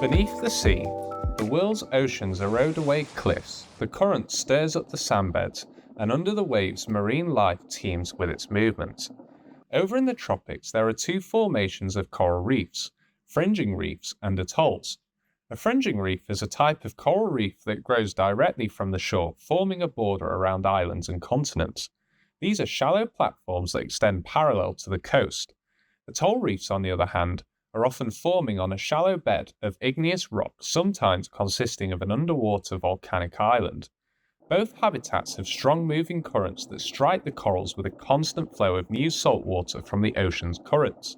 Beneath the sea, the world's oceans erode away cliffs, the current stirs up the sandbeds, and under the waves marine life teems with its movements. Over in the tropics there are two formations of coral reefs, fringing reefs and atolls. A fringing reef is a type of coral reef that grows directly from the shore, forming a border around islands and continents. These are shallow platforms that extend parallel to the coast. Atoll reefs, on the other hand, are often forming on a shallow bed of igneous rock, sometimes consisting of an underwater volcanic island. Both habitats have strong moving currents that strike the corals with a constant flow of new salt water from the ocean's currents.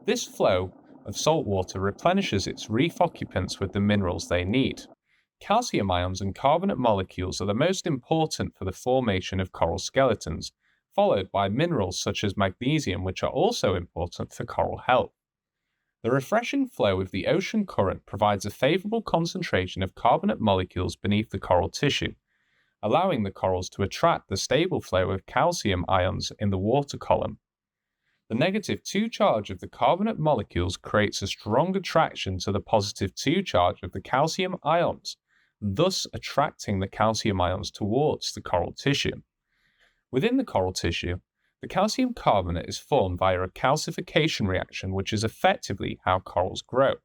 This flow of salt water replenishes its reef occupants with the minerals they need. Calcium ions and carbonate molecules are the most important for the formation of coral skeletons, followed by minerals such as magnesium, which are also important for coral health. The refreshing flow of the ocean current provides a favorable concentration of carbonate molecules beneath the coral tissue, allowing the corals to attract the stable flow of calcium ions in the water column. The negative 2 charge of the carbonate molecules creates a strong attraction to the positive 2 charge of the calcium ions, thus attracting the calcium ions towards the coral tissue. Within the coral tissue, the calcium carbonate is formed via a calcification reaction, which is effectively how corals grow.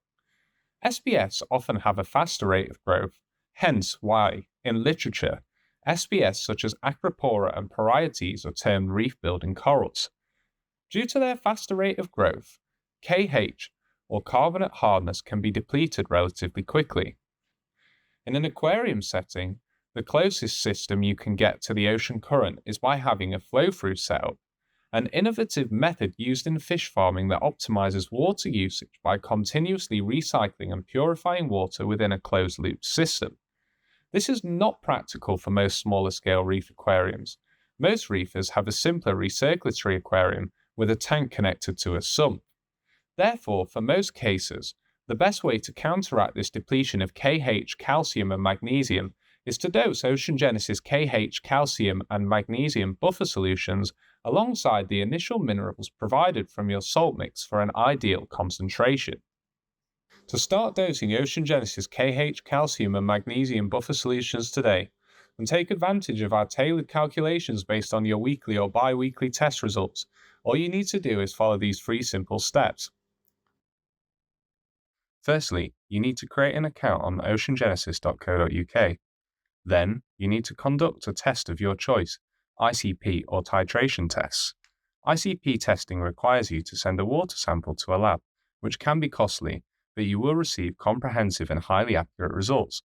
SPS often have a faster rate of growth, hence why, in literature, SPS such as Acropora and Parietes are termed reef-building corals. Due to their faster rate of growth, KH, or carbonate hardness, can be depleted relatively quickly. In an aquarium setting, the closest system you can get to the ocean current is by having a flow-through setup, an innovative method used in fish farming that optimizes water usage by continuously recycling and purifying water within a closed-loop system. This is not practical for most smaller-scale reef aquariums. Most reefers have a simpler recirculatory aquarium with a tank connected to a sump. Therefore, for most cases, the best way to counteract this depletion of KH, calcium, and magnesium is to dose Ocean Genesis KH, calcium, and magnesium buffer solutions alongside the initial minerals provided from your salt mix for an ideal concentration. To start dosing Ocean Genesis KH, calcium, and magnesium buffer solutions today, and take advantage of our tailored calculations based on your weekly or bi-weekly test results, all you need to do is follow these 3 simple steps. Firstly, you need to create an account on oceangenesis.co.uk. Then, you need to conduct a test of your choice, ICP or titration tests. ICP testing requires you to send a water sample to a lab, which can be costly, but you will receive comprehensive and highly accurate results.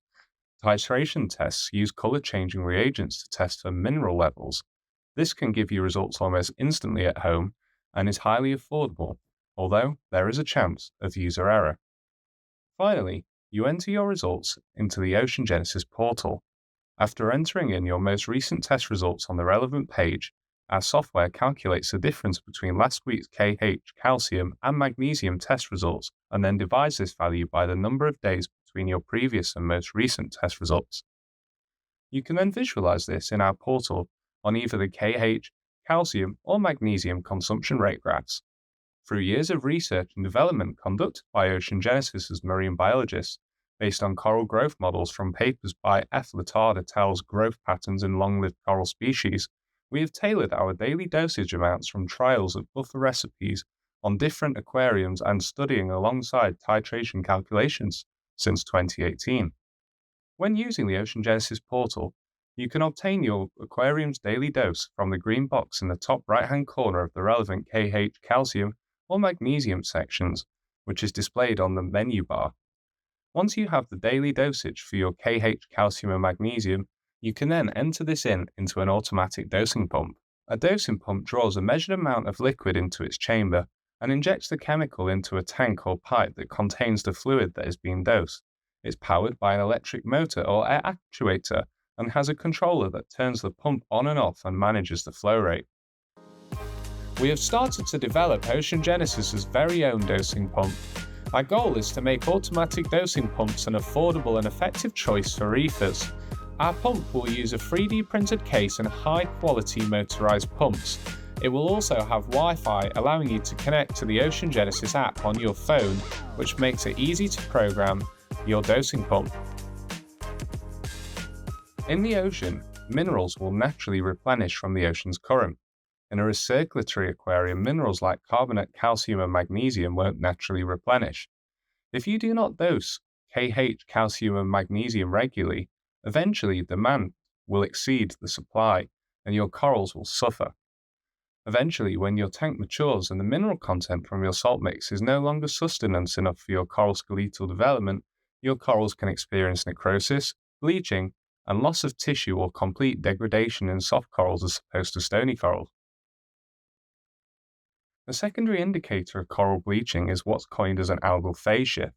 Titration tests use color-changing reagents to test for mineral levels. This can give you results almost instantly at home and is highly affordable, although there is a chance of user error. Finally, you enter your results into the Ocean Genesis portal. After entering in your most recent test results on the relevant page, our software calculates the difference between last week's KH, calcium, and magnesium test results and then divides this value by the number of days between your previous and most recent test results. You can then visualize this in our portal on either the KH, calcium, or magnesium consumption rate graphs. Through years of research and development conducted by Ocean Genesis's marine biologists, based on coral growth models from papers by F. Letard et al.'s Growth Patterns in Long-Lived Coral Species, we have tailored our daily dosage amounts from trials of buffer recipes on different aquariums and studying alongside titration calculations since 2018. When using the Ocean Genesis portal, you can obtain your aquarium's daily dose from the green box in the top right-hand corner of the relevant KH, calcium, or magnesium sections, which is displayed on the menu bar. Once you have the daily dosage for your KH, calcium, and magnesium, you can then enter this into an automatic dosing pump. A dosing pump draws a measured amount of liquid into its chamber and injects the chemical into a tank or pipe that contains the fluid that is being dosed. It's powered by an electric motor or air actuator and has a controller that turns the pump on and off and manages the flow rate. We have started to develop Ocean Genesis's very own dosing pump. Our goal is to make automatic dosing pumps an affordable and effective choice for reefers. Our pump will use a 3D printed case and high-quality motorized pumps. It will also have Wi-Fi, allowing you to connect to the Ocean Genesis app on your phone, which makes it easy to program your dosing pump. In the ocean, minerals will naturally replenish from the ocean's current. In a recirculatory aquarium, minerals like carbonate, calcium, and magnesium won't naturally replenish. If you do not dose Kh, calcium, and magnesium regularly, eventually demand will exceed the supply and your corals will suffer. Eventually, when your tank matures and the mineral content from your salt mix is no longer sustenance enough for your coral skeletal development, your corals can experience necrosis, bleaching, and loss of tissue or complete degradation in soft corals as opposed to stony corals. A secondary indicator of coral bleaching is what's coined as an algal phase shift.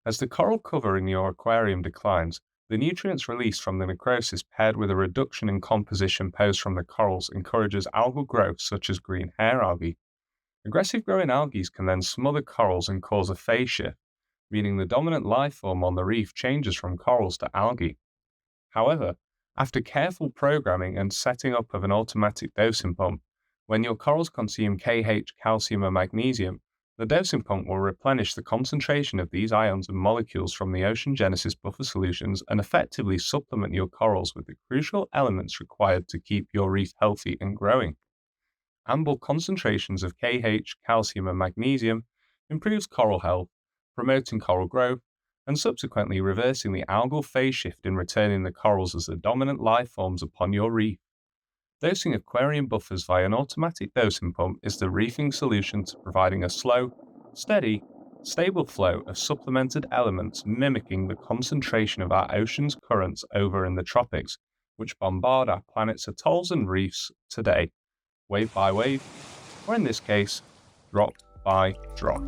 As the coral cover in your aquarium declines, the nutrients released from the necrosis paired with a reduction in composition posed from the corals encourages algal growth such as green hair algae. Aggressive growing algae can then smother corals and cause a phase shift, meaning the dominant life form on the reef changes from corals to algae. However, after careful programming and setting up of an automatic dosing pump, when your corals consume Kh, calcium, and magnesium, the dosing pump will replenish the concentration of these ions and molecules from the Ocean Genesis buffer solutions and effectively supplement your corals with the crucial elements required to keep your reef healthy and growing. Ample concentrations of Kh, calcium, and magnesium improves coral health, promoting coral growth, and subsequently reversing the algal phase shift in returning the corals as the dominant life forms upon your reef. Dosing aquarium buffers via an automatic dosing pump is the reefing solution to providing a slow, steady, stable flow of supplemented elements mimicking the concentration of our ocean's currents over in the tropics, which bombard our planet's atolls and reefs today, wave by wave, or in this case, drop by drop.